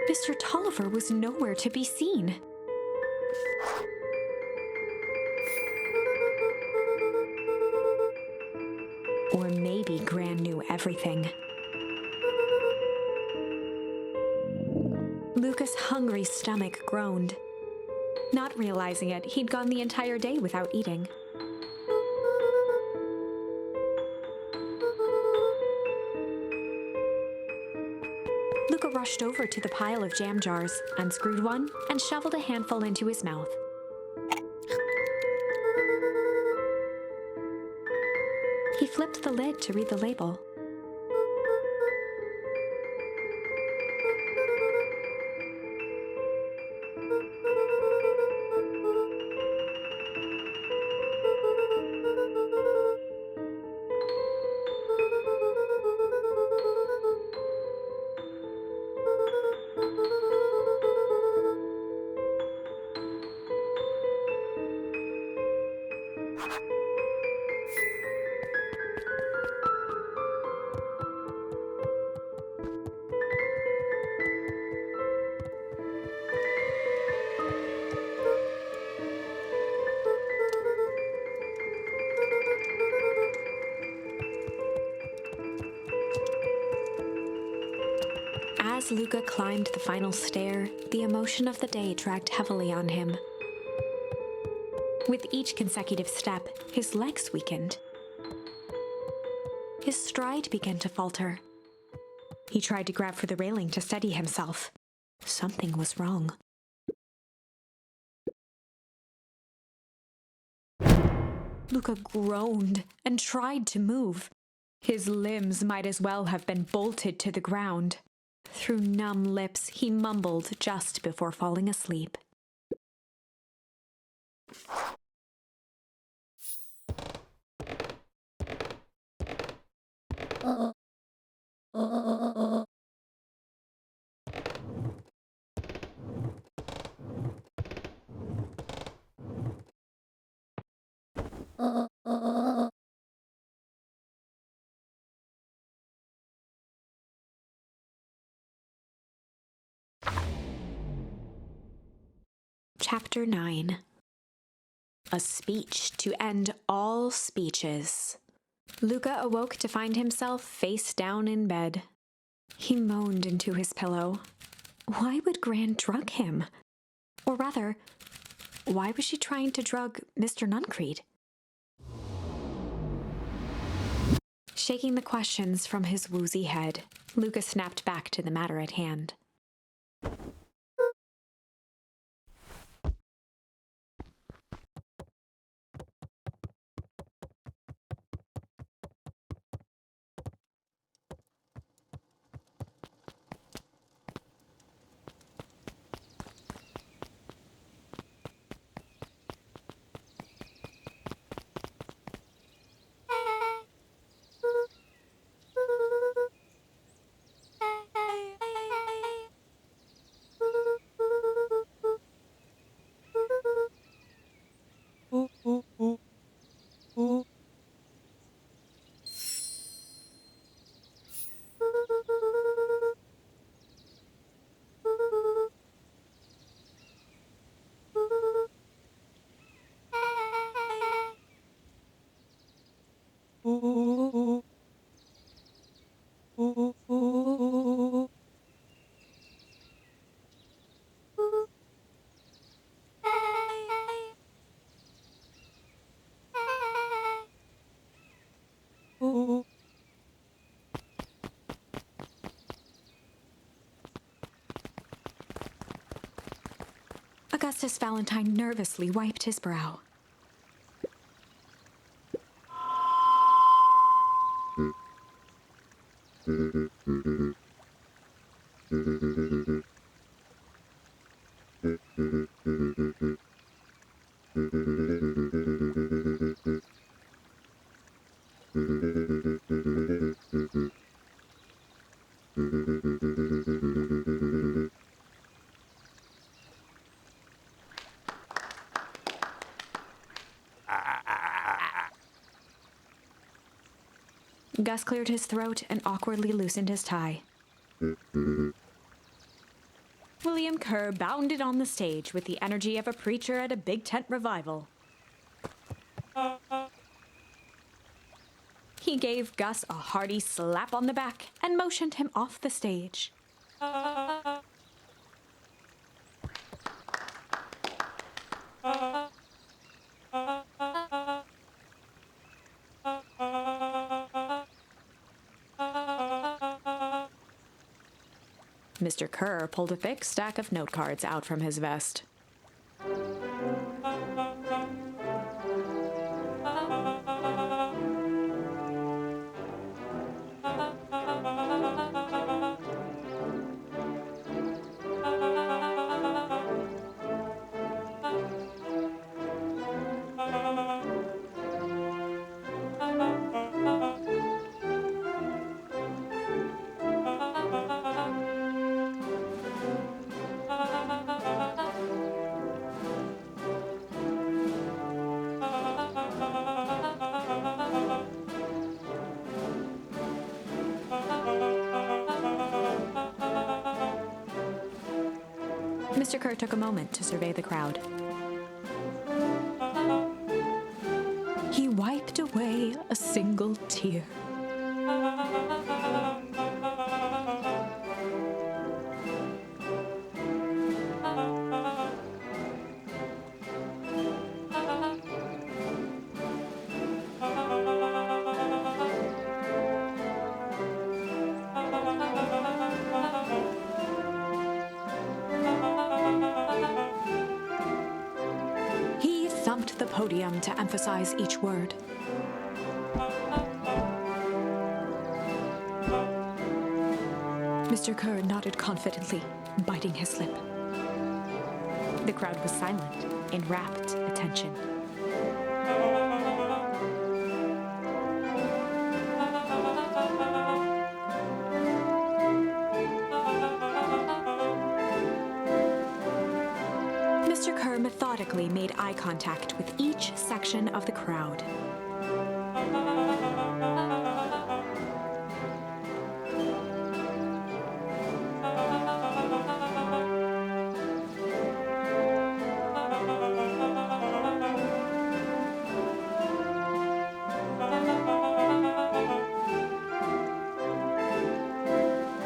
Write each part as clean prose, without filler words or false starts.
Mr. Tolliver was nowhere to be seen. Or maybe Gran knew everything. Luca's hungry stomach groaned. Not realizing it, he'd gone the entire day without eating. Luca rushed over to the pile of jam jars, unscrewed one, and shoveled a handful into his mouth. He flipped the lid to read the label. As Luca climbed the final stair, the emotion of the day dragged heavily on him. With each consecutive step, his legs weakened. His stride began to falter. He tried to grab for the railing to steady himself. Something was wrong. Luca groaned and tried to move. His limbs might as well have been bolted to the ground. Through numb lips, he mumbled just before falling asleep. Chapter 9. A speech to end all speeches. Luca awoke to find himself face down in bed. He moaned into his pillow. Why would Gran drug him? Or rather, why was she trying to drug Mr. Nuncreed? Shaking the questions from his woozy head, Luca snapped back to the matter at hand. Augustus Valentine nervously wiped his brow. Gus cleared his throat and awkwardly loosened his tie. William Kerr bounded on the stage with the energy of a preacher at a big tent revival. He gave Gus a hearty slap on the back and motioned him off the stage. Mr. Kerr pulled a thick stack of note cards out from his vest. Mr. Kerr took a moment to survey the crowd. He wiped away a single tear. He thumped the podium to emphasize each word. Mr. Kerr nodded confidently, biting his lip. The crowd was silent, in rapt attention. Mr. Kerr methodically made eye contact with each section of the crowd.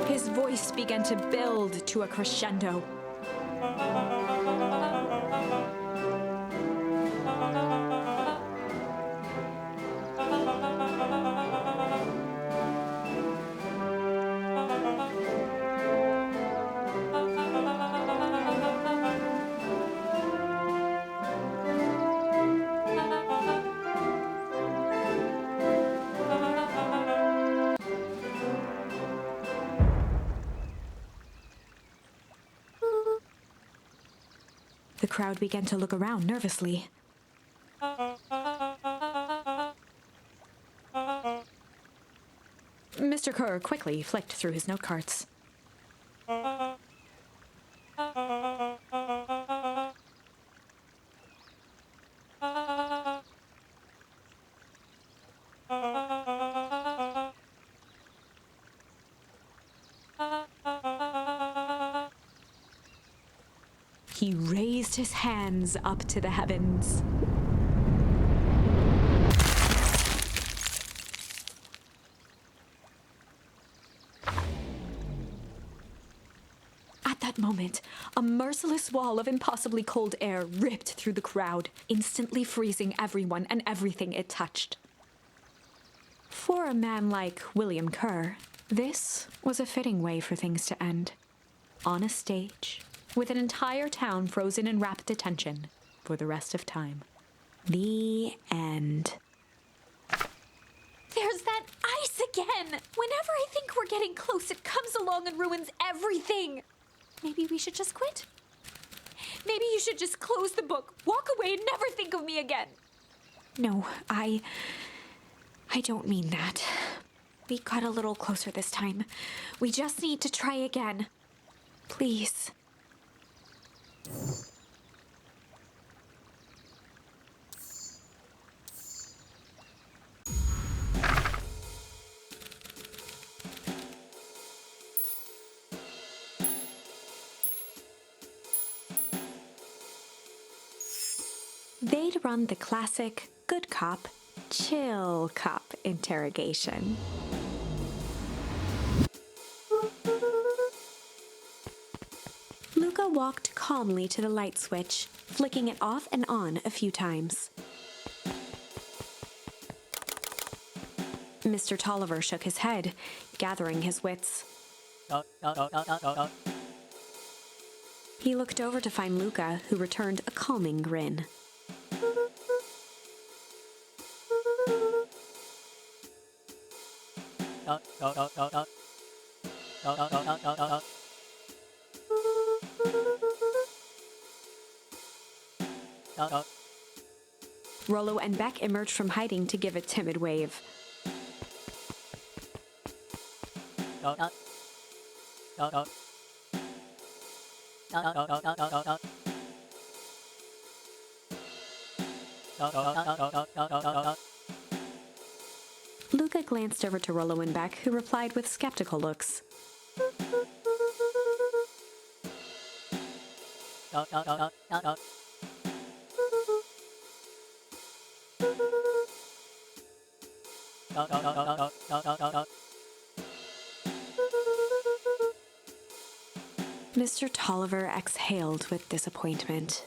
His voice began to build to a crescendo. The crowd began to look around nervously. Mr. Kerr quickly flicked through his note cards. He raised his hands up to the heavens. At that moment, a merciless wall of impossibly cold air ripped through the crowd, instantly freezing everyone and everything it touched. For a man like William Kerr, this was a fitting way for things to end. On a stage, with an entire town frozen in rapt attention for the rest of time. The end. There's that ice again! Whenever I think we're getting close, it comes along and ruins everything! Maybe we should just quit? Maybe you should just close the book, walk away, and never think of me again! No, I don't mean that. We got a little closer this time. We just need to try again. Please. They'd run the classic good cop, chill cop interrogation. Luca walked calmly to the light switch, flicking it off and on a few times. Mr. Tolliver shook his head, gathering his wits. He looked over to find Luca, who returned a calming grin. Rollo and Beck emerged from hiding to give a timid wave. Luca glanced over to Rollo and Beck, who replied with skeptical looks. Mr. Tolliver exhaled with disappointment.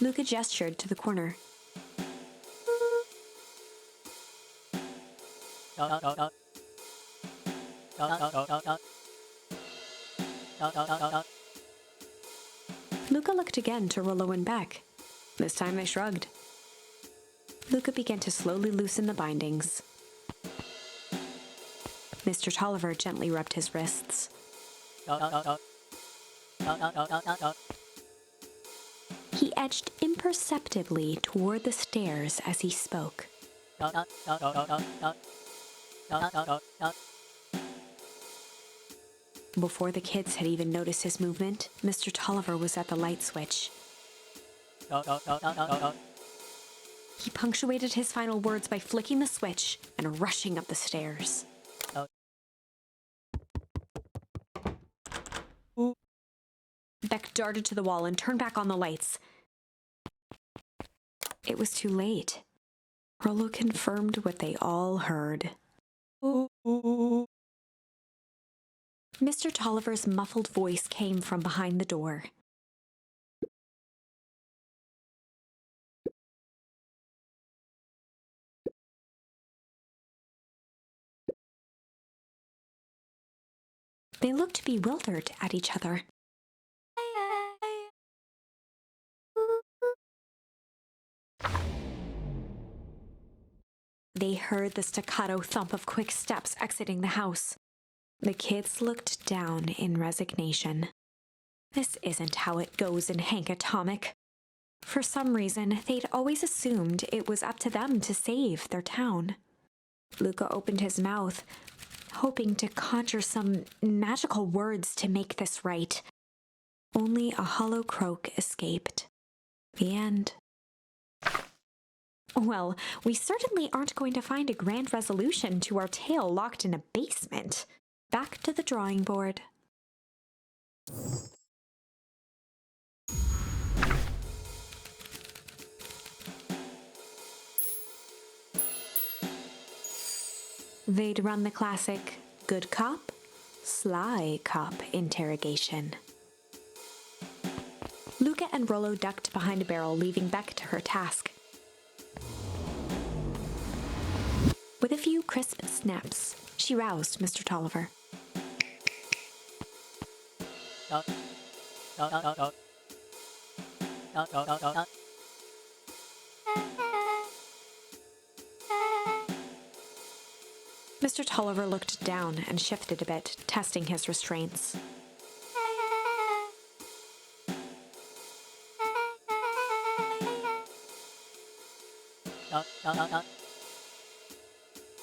Luca gestured to the corner. Luca looked again to Rollo and Beck. This time they shrugged. Luca began to slowly loosen the bindings. Mr. Tolliver gently rubbed his wrists. He edged imperceptibly toward the stairs as he spoke. Before the kids had even noticed his movement, Mr. Tolliver was at the light switch. He punctuated his final words by flicking the switch and rushing up the stairs. Beck darted to the wall and turned back on the lights. It was too late. Rollo confirmed what they all heard. Mr. Tolliver's muffled voice came from behind the door. They looked bewildered at each other. They heard the staccato thump of quick steps exiting the house. The kids looked down in resignation. This isn't how it goes in Hank Atomic. For some reason, they'd always assumed it was up to them to save their town. Luca opened his mouth, hoping to conjure some magical words to make this right. Only a hollow croak escaped. The end. Well, we certainly aren't going to find a grand resolution to our tale locked in a basement. Back to the drawing board. They'd run the classic good cop, sly cop interrogation. Luca and Rollo ducked behind a barrel, leaving Beck to her task. With a few crisp snaps, she roused Mr. Tolliver. Mr. Tolliver looked down and shifted a bit, testing his restraints.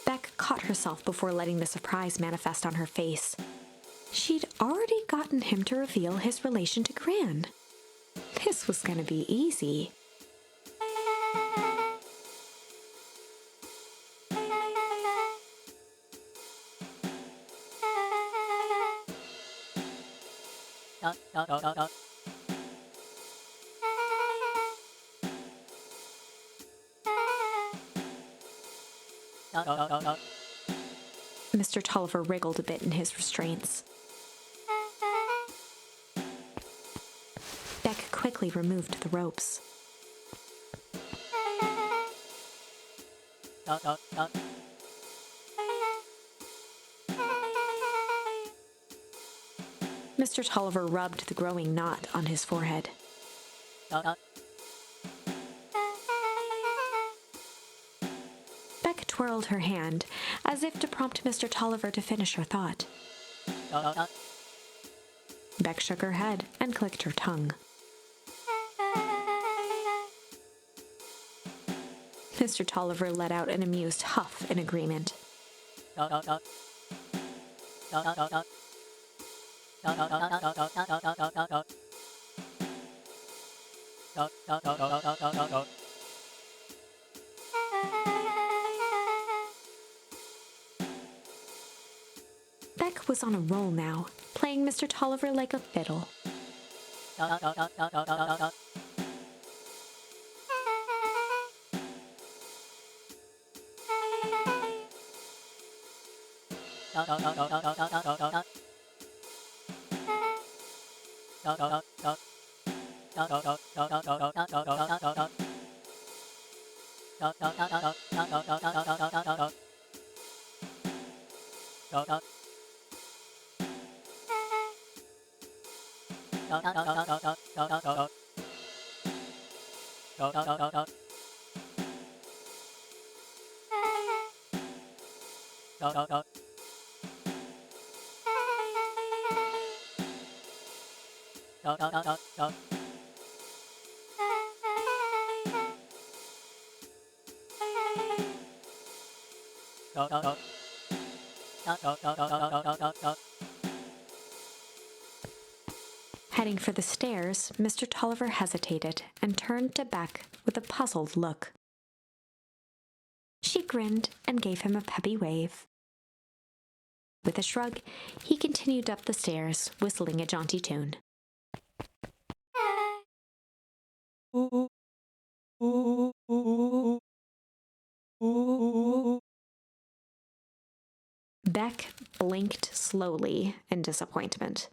Beck caught herself before letting the surprise manifest on her face. She'd already gotten him to reveal his relation to Gran. This was going to be easy. Mr. Tolliver wriggled a bit in his restraints. Beck quickly removed the ropes. Mr. Tolliver rubbed the growing knot on his forehead. Beck twirled her hand, as if to prompt Mr. Tolliver to finish her thought. Beck shook her head and clicked her tongue. Mr. Tolliver let out an amused huff in agreement. Beck was on a roll now, playing Mr. Tolliver like a fiddle. Heading for the stairs, Mr. Tolliver hesitated and turned to Beck with a puzzled look. She grinned and gave him a peppy wave. With a shrug, he continued up the stairs, whistling a jaunty tune. Beck blinked slowly in disappointment.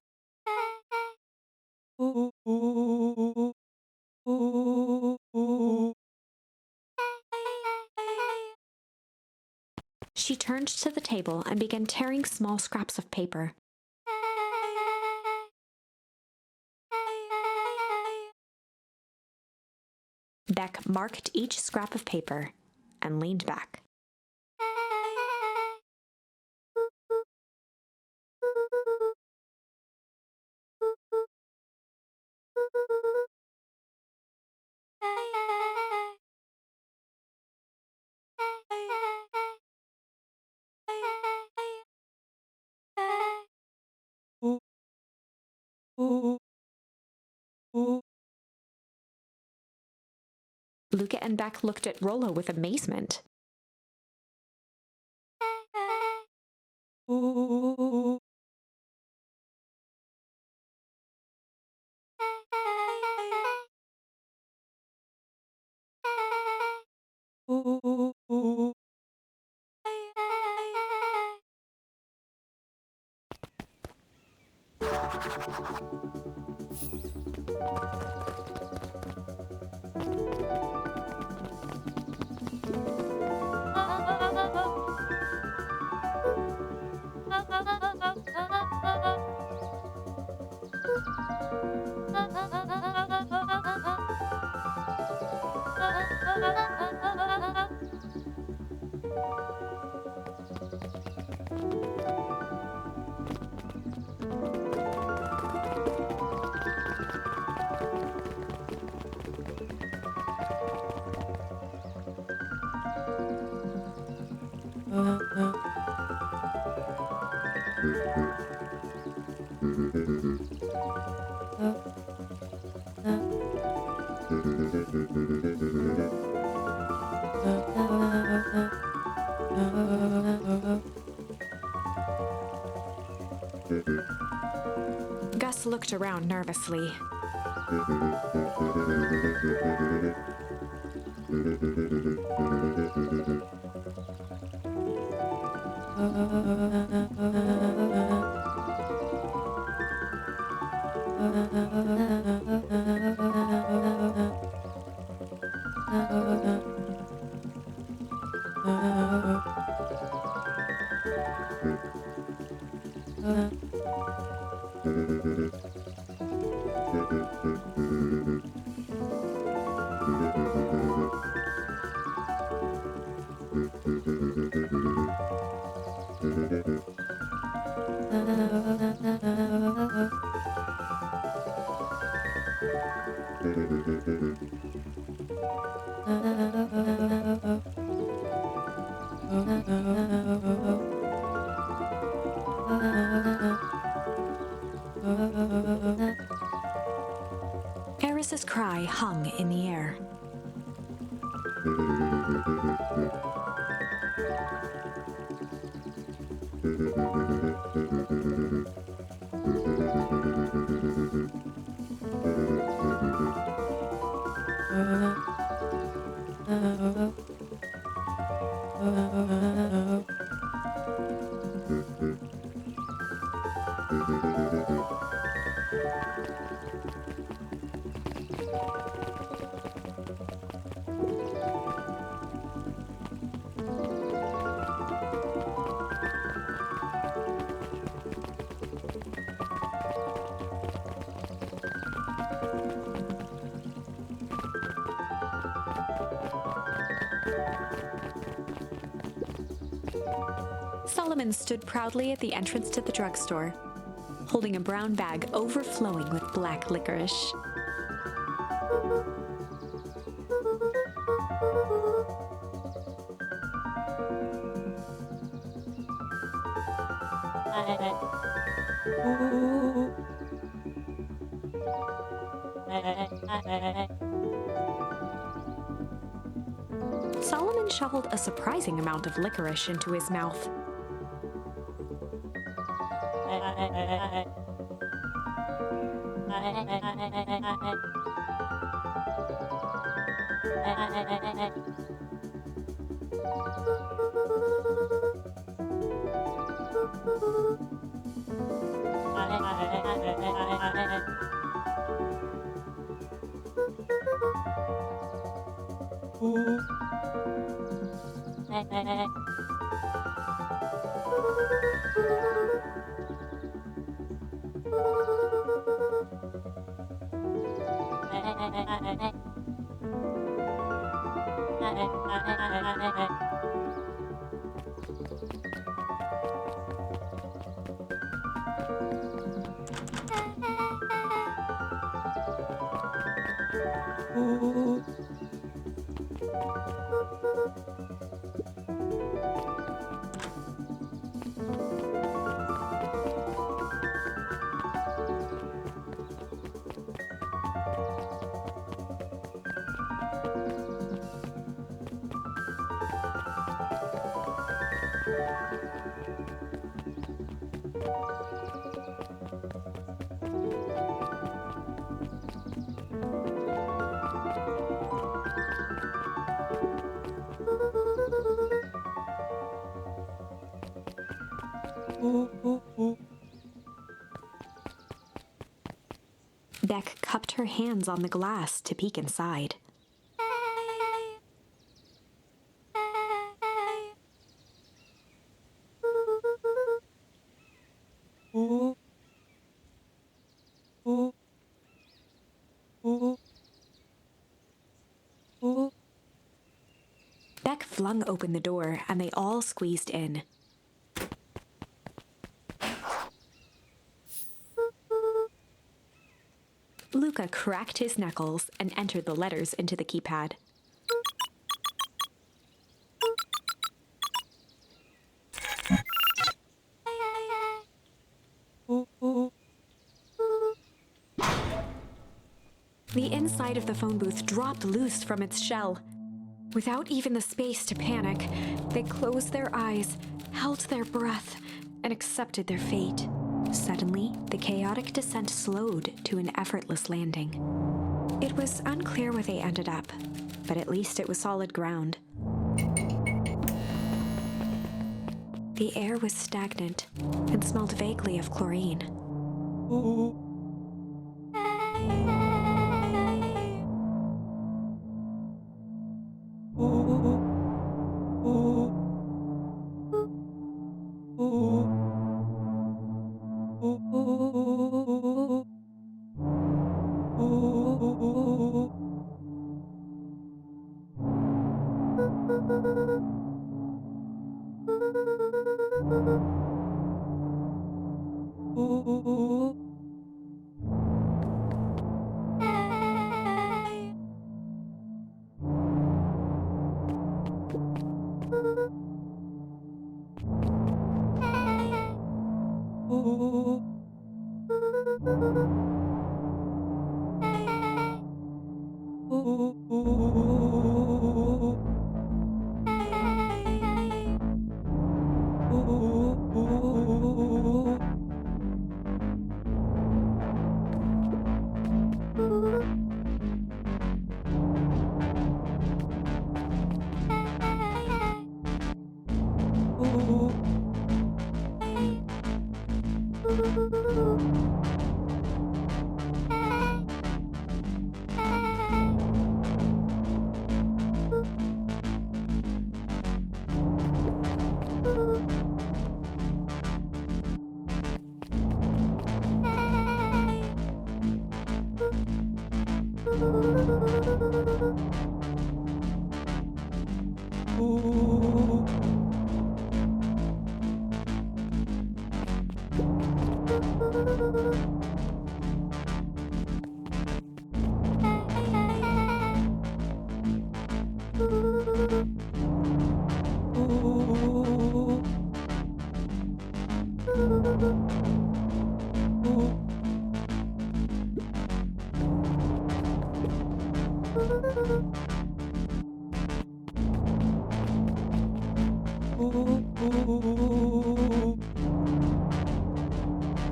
She turned to the table and began tearing small scraps of paper. Beck marked each scrap of paper and leaned back. Luca and Beck looked at Rollo with amazement. Gus looked around nervously. Eris's cry hung in the air. Solomon stood proudly at the entrance to the drugstore, holding a brown bag overflowing with black licorice. Solomon shoveled a surprising amount of licorice into his mouth. Beck cupped her hands on the glass to peek inside. Beck flung open the door, and they all squeezed in. Luca cracked his knuckles and entered the letters into the keypad. The inside inside of the phone booth dropped loose from its shell. Without even the space to panic, they closed their eyes, held their breath, and accepted their fate. Suddenly, the chaotic descent slowed to an effortless landing. It was unclear where they ended up, but at least it was solid ground. The air was stagnant and smelled vaguely of chlorine.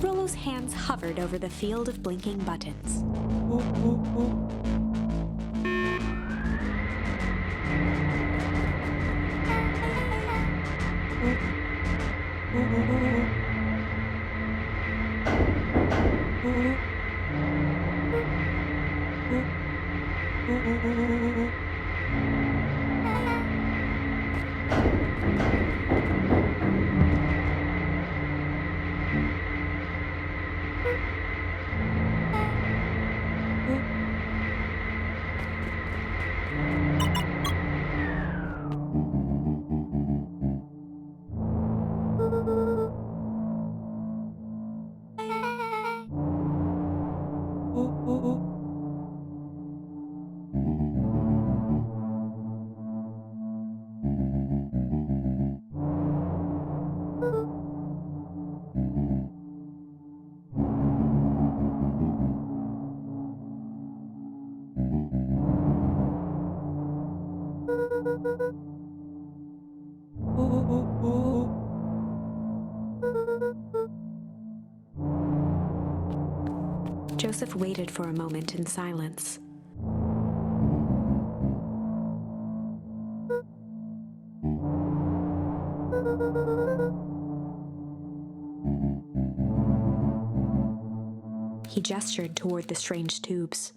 Rollo's hands hovered over the field of blinking buttons. Joseph waited for a moment in silence. He gestured toward the strange tubes.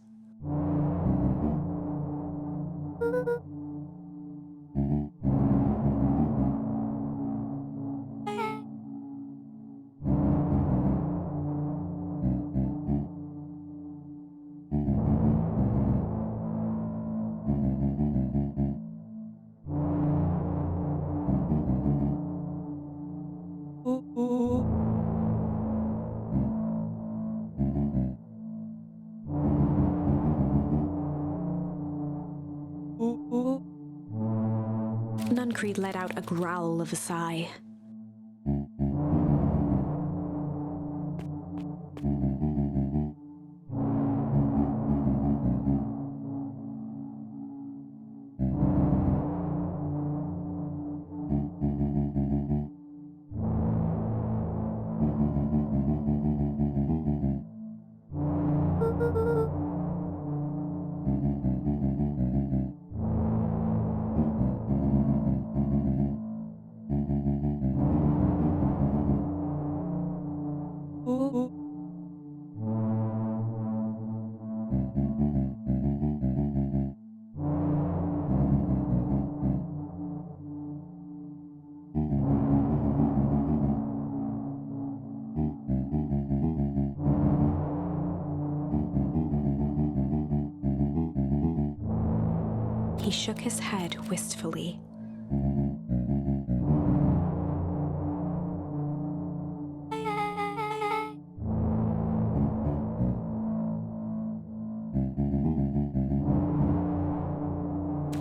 Nuncreed let out a growl of a sigh. He shook his head wistfully.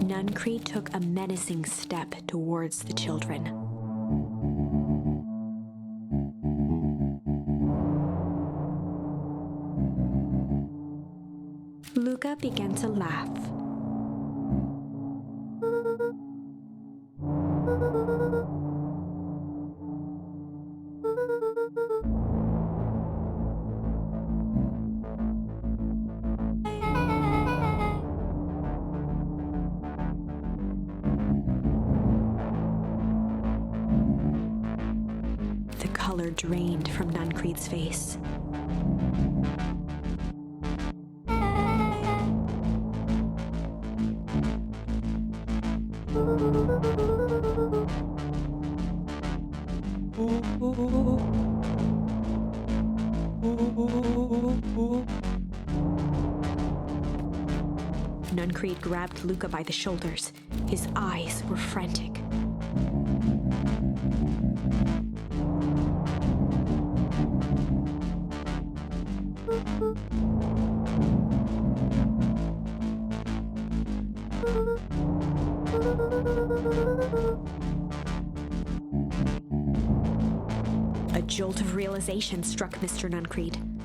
Nuncreed took a menacing step towards the children. Luca began to laugh. The color drained from Nuncreed's face. Nuncreed grabbed Luca by the shoulders. His eyes were frantic. A jolt of realization struck Mr. Nuncreed.